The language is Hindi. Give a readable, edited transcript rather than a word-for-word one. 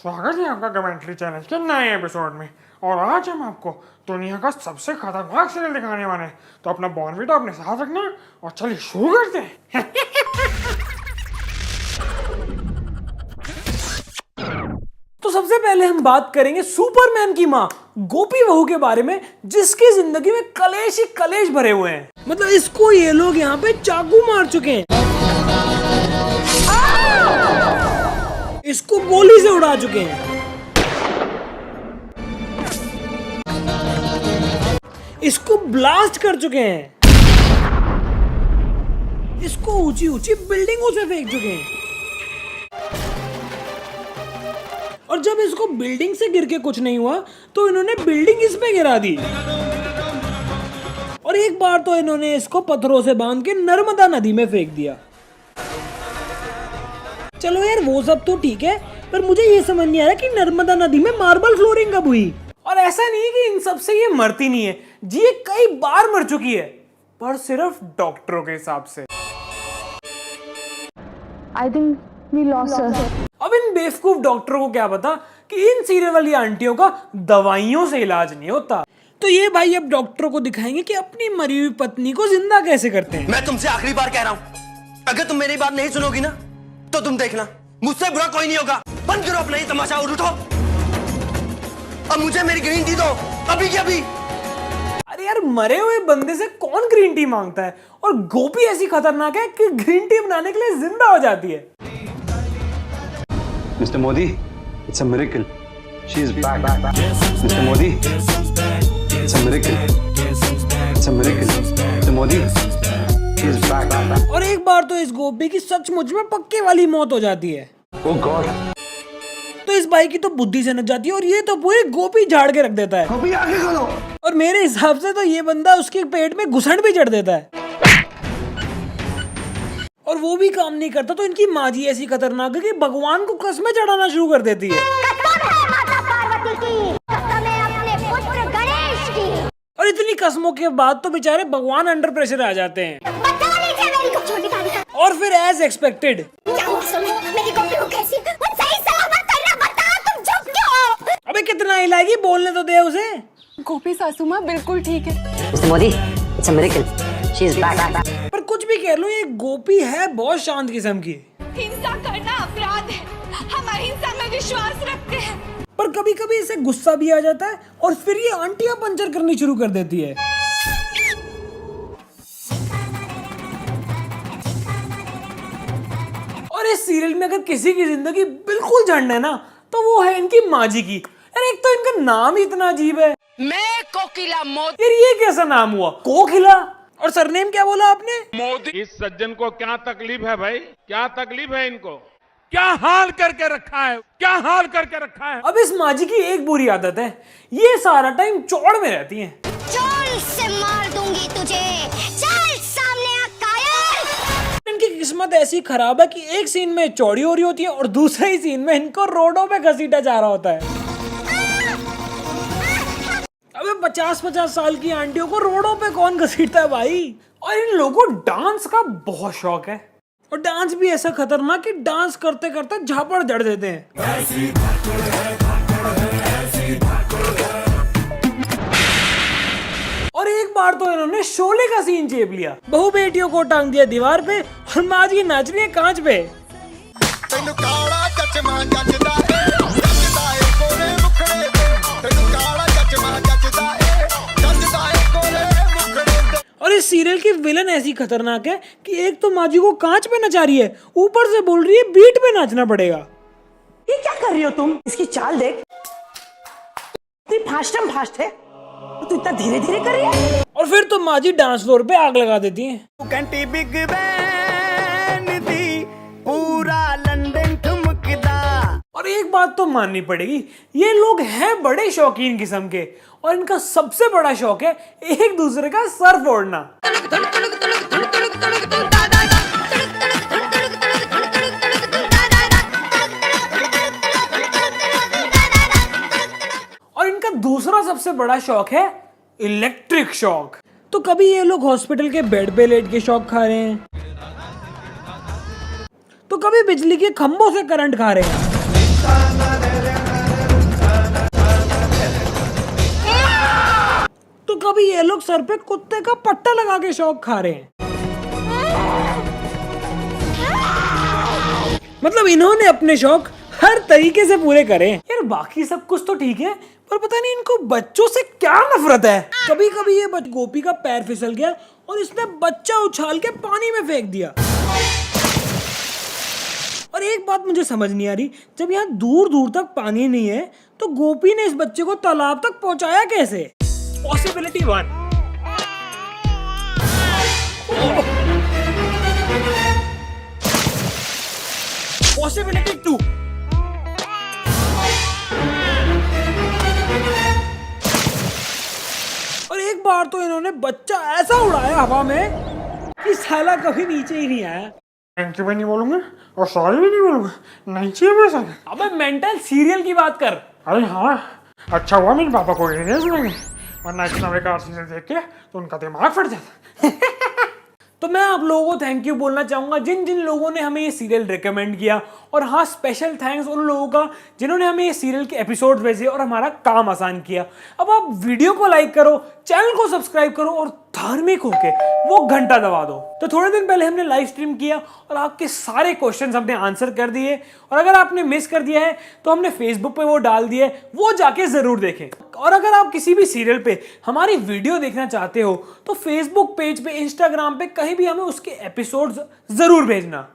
स्वागत है आपका कमेंट्री चैनल के नए एपिसोड में। और आज हम आपको दुनिया का सबसे खतरनाक सीरियल दिखाने वाले हैं, तो अपना बॉर्नविटा अपने साथ रखना और चलिए शुरू करते हैं। तो सबसे पहले हम बात करेंगे सुपरमैन की माँ गोपी बहू के बारे में, जिसकी जिंदगी में कलेश ही कलेश भरे हुए हैं। मतलब इसको ये लोग यहाँ पे चाकू मार चुके हैं, इसको गोली से उड़ा चुके हैं, इसको ब्लास्ट कर चुके हैं, इसको ऊंची ऊंची बिल्डिंगों से फेंक चुके हैं। और जब इसको बिल्डिंग से गिर के कुछ नहीं हुआ तो इन्होंने बिल्डिंग इस पे गिरा दी। और एक बार तो इन्होंने इसको पत्थरों से बांध के नर्मदा नदी में फेंक दिया। चलो यार वो सब तो ठीक है, पर मुझे ये समझ नहीं आ रहा कि नर्मदा नदी में मार्बल फ्लोरिंग कब हुई। और ऐसा नहीं है कि इन सब से ये मरती नहीं है जी, ये कई बार मर चुकी है, पर सिर्फ डॉक्टरों के हिसाब से। I think we lost her. अब इन बेवकूफ डॉक्टरों को क्या पता कि इन सीरियल वाली आंटियों का दवाइयों से इलाज नहीं होता। तो ये भाई अब डॉक्टरों को दिखाएंगे कि अपनी मरी हुई पत्नी को जिंदा कैसे करते हैं। मैं तुमसे आखिरी बार कह रहा हूँ, अगर तुम मेरी बात नहीं सुनोगी ना तो तुम देखना मुझसे बुरा कोई नहीं होगा। बंद करो अपना ये तमाशा और उठो। अब मुझे मेरी ग्रीन टी दो, अभी की अभी। अरे यार मरे हुए बंदे से कौन ग्रीन टी मांगता है, और गोपी ऐसी खतरनाक है कि ग्रीन टी बनाने के लिए जिंदा हो जाती है। Mr. Modi, it's a miracle. She is back. Mr. Modi, it's a miracle. It's a miracle. Mr. Modi, she is back. और एक बार तो इस गोपी की सचमुच में पक्के वाली मौत हो जाती है। Oh God. तो इस भाई की तो बुद्धि से नच जाती है और ये तो पूरी गोपी झाड़ के रख देता है। गोपी आगे खोलो। और मेरे हिसाब से तो ये बंदा उसके पेट में घुसड़ भी चढ़ देता है, और वो भी काम नहीं करता। तो इनकी माँ जी ऐसी खतरनाक है कि भगवान को कस्में चढ़ाना शुरू कर देती है। और इतनी कस्मों के बाद तो बेचारे भगवान अंडर प्रेशर आ जाते हैं। और फिर एज एक्सपेक्टेड अबे कितना हिलाएगी, बोलने तो दे उसे। गोपी सासू माँ बिल्कुल ठीक है। Mr. Modi, it's a miracle. She is back. पर कुछ भी कह लो, ये गोपी है बहुत शांत किस्म की। हिंसा करना अपराध है, हम अहिंसा में विश्वास रखते हैं। पर कभी कभी इसे गुस्सा भी आ जाता है और फिर ये आंटियां पंचर करनी शुरू कर देती है। और इस सीरियल में अगर किसी की जिंदगी बिल्कुल झंड है ना, तो वो है इनकी माँ जी की। अरे एक तो इनका नाम ही इतना अजीब है, मैं कोकिला मोदी। यार ये कैसा नाम हुआ, कोकिला। और सरनेम क्या बोला आपने? मोदी। इस सज्जन को क्या तकलीफ है भाई, क्या तकलीफ है इनको, क्या हाल करके रखा है, क्या हाल करके रखा है। अब इस माँ जी की एक बुरी आदत है, ये सारा टाइम चौड़ में रहती हैं। चोल से मार दूंगी तुझे, चल सामने आ कायर। इनकी किस्मत ऐसी खराब है कि एक सीन में चौड़ी हो रही होती है और दूसरे ही सीन में इनको रोडों पे घसीटा जा रहा होता है। अबे 50-50 साल की आंटियों को रोडों पे कौन घसीटता है भाई। और इन लोगों को डांस का बहुत शौक है, और डांस भी ऐसा खतरनाक कि डांस करते करते झापड़ जड़ देते हैं। और एक बार तो इन्होंने शोले का सीन चेप लिया, बहू बेटियों को टांग दिया दीवार पे और माँ जी नाच रही है कांच पे। और इस सीरियल की विलन ऐसी खतरनाक है कि एक तो माँ जी को कांच पे नचा रही है, ऊपर से बोल रही है बीट पे नाचना पड़ेगा। ये क्या कर रही हो तुम? इसकी चाल देख, इतनी फास्ट है, तू इतना धीरे धीरे कर रही है। और फिर तो माँ जी डांस फ्लोर पे आग लगा देती हैं। बिग बैन दी पूरा लंदन ठुमकदा। और एक बात तो माननी पड़ेगी, ये लोग हैं बड़े शौकीन किस्म के, और इनका सबसे बड़ा शौक है एक दूसरे का सर फोड़ना। और इनका दूसरा सबसे बड़ा शौक है इलेक्ट्रिक शॉक। तो कभी ये लोग हॉस्पिटल के बेड पे लेट के शॉक खा रहे हैं, तो कभी बिजली के खंभों से करंट खा रहे हैं। कभी ये लोग सर पे कुत्ते का पट्टा लगा के शौक खा रहे हैं। मतलब इन्होंने अपने शौक हर तरीके से पूरे करे। यार बाकी सब कुछ तो ठीक है, पर पता नहीं इनको बच्चों से क्या नफरत है। कभी कभी ये गोपी का पैर फिसल गया और इसने बच्चा उछाल के पानी में फेंक दिया। और एक बात मुझे समझ नहीं आ रही, जब यहाँ दूर दूर तक पानी नहीं है तो गोपी ने इस बच्चे को तालाब तक पहुंचाया कैसे? पॉसिबिलिटी 1। पॉसिबिलिटी 2। और एक बार तो इन्होंने बच्चा ऐसा उड़ाया हवा में कि साला कभी नीचे ही नहीं आया। थैंक यू भी नहीं बोलूंगा और सॉरी भी नहीं बोलूंगा, नहीं चाहिए पैसा। अबे मेंटल सीरियल की बात कर। अरे हाँ, अच्छा हुआ मेरे पापा को ये नहीं सुनेंगे, वरना इतना बेकार सीरियल देख के तो उनका दिमाग फट जाता। तो मैं आप लोगों को थैंक यू बोलना चाहूंगा जिन जिन लोगों ने हमें ये सीरियल रिकमेंड किया, और हाँ स्पेशल थैंक्स उन लोगों का जिन्होंने हमें ये सीरियल के एपिसोड भेजे और हमारा काम आसान किया। अब आप वीडियो को लाइक करो, चैनल को सब्सक्राइब करो और धार्मिक होके वो घंटा दबा दो। तो थोड़े दिन पहले हमने लाइव स्ट्रीम किया और आपके सारे क्वेश्चंस हमने आंसर कर दिए, और अगर आपने मिस कर दिया है तो हमने फेसबुक पे वो डाल दिए, वो जाके जरूर देखें। और अगर आप किसी भी सीरियल पे हमारी वीडियो देखना चाहते हो तो फेसबुक पेज पे, इंस्टाग्राम पे कहीं भी हमें उसके एपिसोड्स जरूर भेजना।